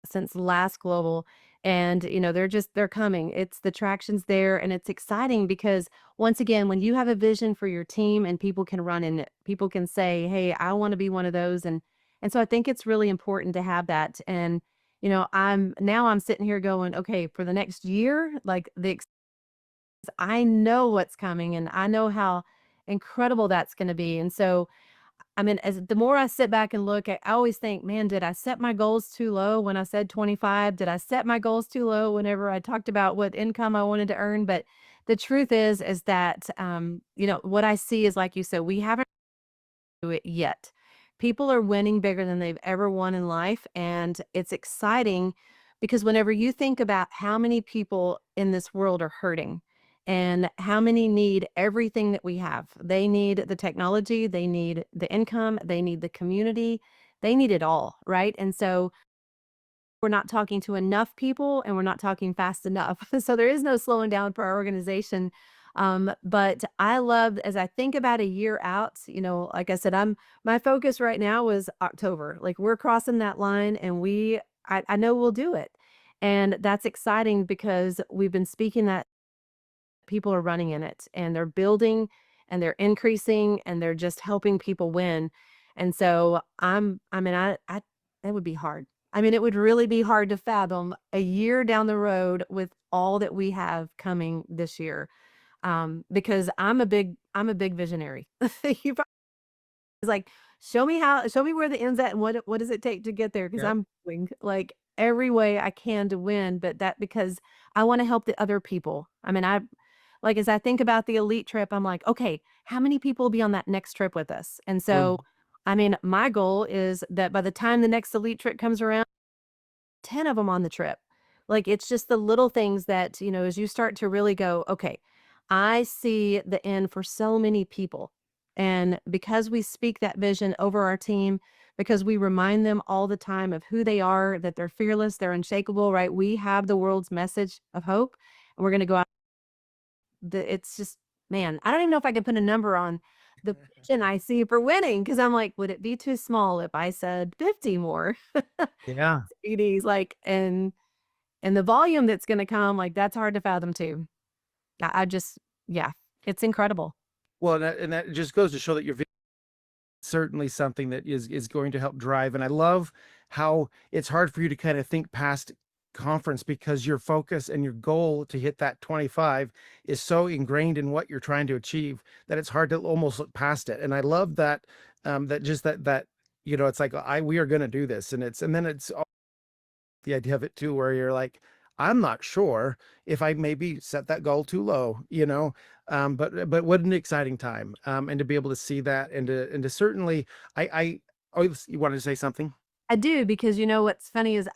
since last Global, and, they're coming. It's the traction's there, and it's exciting because, once again, when you have a vision for your team and people can run in it, people can say, "Hey, I wanna be one of those," and so I think it's really important to have that, and, I'm sitting here going, "Okay, for the next year, like, I know what's coming, and I know how incredible that's gonna be," and so, I mean, as the more I sit back and look, I always think, "Man, did I set my goals too low when I said 25? Did I set my goals too low whenever I talked about what income I wanted to earn?" But the truth is that, what I see is, like you said, we haven't do it yet. People are winning bigger than they've ever won in life, and it's exciting because whenever you think about how many people in this world are hurting and how many need everything that we have. They need the technology, they need the income, they need the community, they need it all, right? And so we're not talking to enough people and we're not talking fast enough. So there is no slowing down for our organization. But I love as I think about a year out, like I said, my focus right now is October. Like we're crossing that line and I know we'll do it. And that's exciting because we've been speaking that people are running in it and they're building and they're increasing and they're just helping people win. And so I that would be hard. I mean, it would really be hard to fathom a year down the road with all that we have coming this year. Because I'm a big visionary. You probably it's like, show me where the end's at and what does it take to get there? Because
Yep.
I'm doing like every way I can to win, but that because I want to help the other people. I mean, like as I think about the elite trip, I'm like, okay, how many people will be on that next trip with us? And so,
Mm.
I mean, my goal is that by the time the next elite trip comes around, 10 of them on the trip. Like, it's just the little things that, as you start to really go, okay, I see the end for so many people. And because we speak that vision over our team, because we remind them all the time of who they are, that they're fearless, they're unshakable, right? We have the world's message of hope, and we're going to go out. It's just, man, I don't even know if I can put a number on the vision I see for winning because I'm like, would it be too small if I said 50 more
Yeah.
CDs? Like, and the volume that's gonna come, like, that's hard to fathom too. I just yeah, it's incredible.
Well, and that just goes to show that your certainly something that is going to help drive. And I love how it's hard for you to kind of think past conference because your focus and your goal to hit that 25 is so ingrained in what you're trying to achieve that it's hard to almost look past it. And I love that, that it's like we are going to do this, and then it's the idea of it too, where you're like, I'm not sure if I maybe set that goal too low, but what an exciting time. And to be able to see that and to certainly, oh, you wanted to say something?
I do, because what's funny is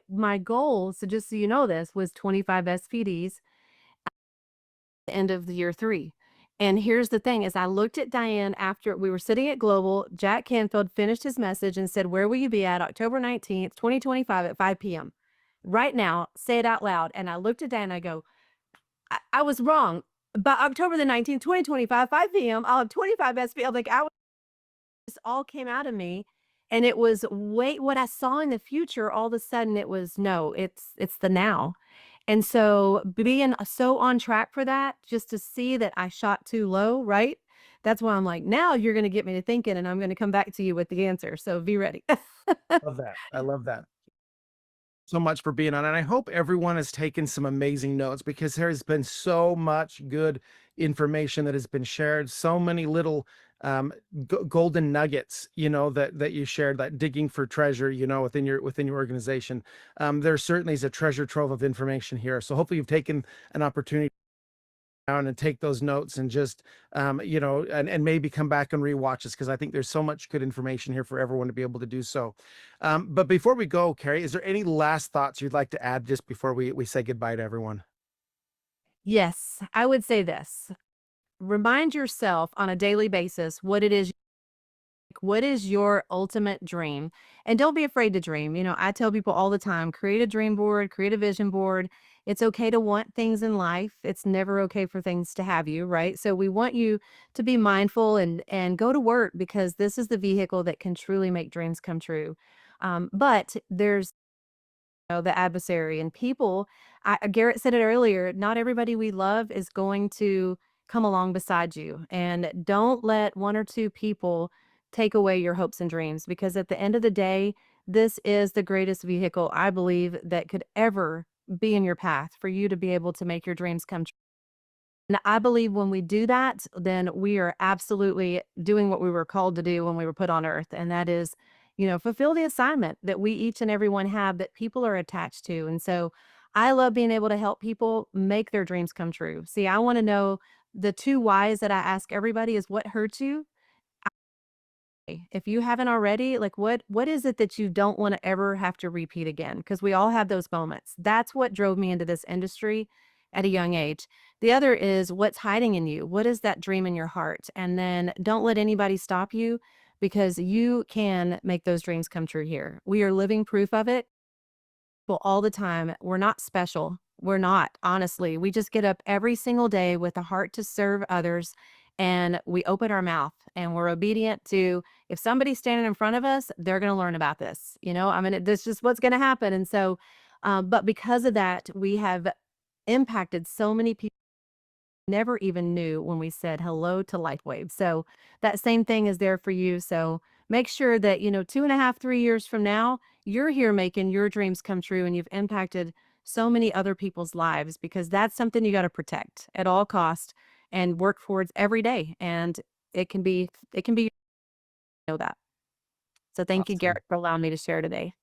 my goal, so just so you know this, was 25 SPDs at the end of the year 3. And here's the thing is I looked at Diane after we were sitting at Global. Jack Canfield finished his message and said, "Where will you be at October 19th, 2025 at 5 p.m. right now? Say it out loud." And I looked at Diane and I go, I was wrong. By October the 19th, 2025, 5 p.m., I'll have 25 SPDs. Like this all came out of me. And it was what I saw in the future, all of a sudden it was, no, it's the now. And so being so on track for that, just to see that I shot too low, right? That's why I'm like, now you're going to get me to thinking, and I'm going to come back to you with the answer. So be ready.
Love that. I love that so much for being on. And I hope everyone has taken some amazing notes, because there has been so much good information that has been shared, so many little golden nuggets, that you shared, that digging for treasure, within your organization. There certainly is a treasure trove of information here. So hopefully you've taken an opportunity down and take those notes and just, and maybe come back and rewatch this, because I think there's so much good information here for everyone to be able to do so. But before we go, Kerri, is there any last thoughts you'd like to add just before we say goodbye to everyone?
Yes, I would say this. Remind yourself on a daily basis what is your ultimate dream, and don't be afraid to dream. I tell people all the time, create a dream board, create a vision board. It's okay to want things in life. It's never okay for things to have you, right? So we want you to be mindful and go to work, because this is the vehicle that can truly make dreams come true. But there's the adversary and people. Garrett said it earlier, not everybody we love is going to come along beside you, and don't let one or two people take away your hopes and dreams, because at the end of the day, this is the greatest vehicle I believe that could ever be in your path for you to be able to make your dreams come true. And I believe when we do that, then we are absolutely doing what we were called to do when we were put on earth. And that is, fulfill the assignment that we each and every one have that people are attached to. And so I love being able to help people make their dreams come true. See, I want to know the 2 whys that I ask everybody is, what hurts you? If you haven't already, like what is it that you don't want to ever have to repeat again? Because we all have those moments. That's what drove me into this industry at a young age. The other is, what's hiding in you? What is that dream in your heart? And then don't let anybody stop you, because you can make those dreams come true here. We are living proof of it. Well, all the time. We're not special. We're not, honestly. We just get up every single day with a heart to serve others, and we open our mouth and we're obedient to, if somebody's standing in front of us, they're going to learn about this. I mean, this is just what's going to happen. And so, but because of that, we have impacted so many people never even knew when we said hello to LifeWave. So that same thing is there for you. So make sure that, 2.5, 3 years from now, you're here making your dreams come true, and you've impacted so many other people's lives, because that's something you got to protect at all cost and work towards every day. And it can be that. So thank you,
Awesome.
Garrett, for allowing me to share today.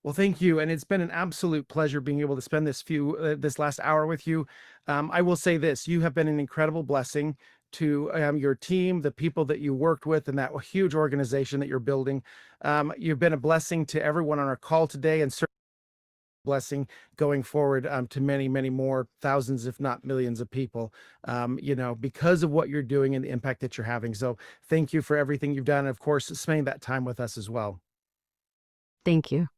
Well, thank you. And it's been an absolute pleasure being able to spend this last hour with you. I will say this, you have been an incredible blessing to your team, the people that you worked with, and that huge organization that you're building. You've been a blessing to everyone on our call today, and certainly a blessing going forward to many, many more thousands, if not millions of people, because of what you're doing and the impact that you're having. So thank you for everything you've done. And of course, spending that time with us as well.
Thank you.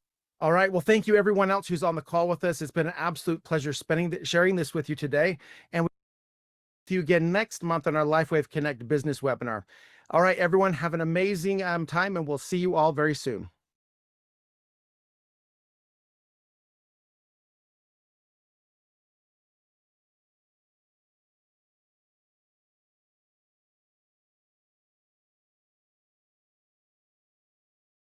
All right. Well, thank you everyone else who's on the call with us. It's been an absolute pleasure sharing this with you today. And we'll see you again next month on our LifeWave Connect business webinar. All right, everyone, have an amazing time, and we'll see you all very soon.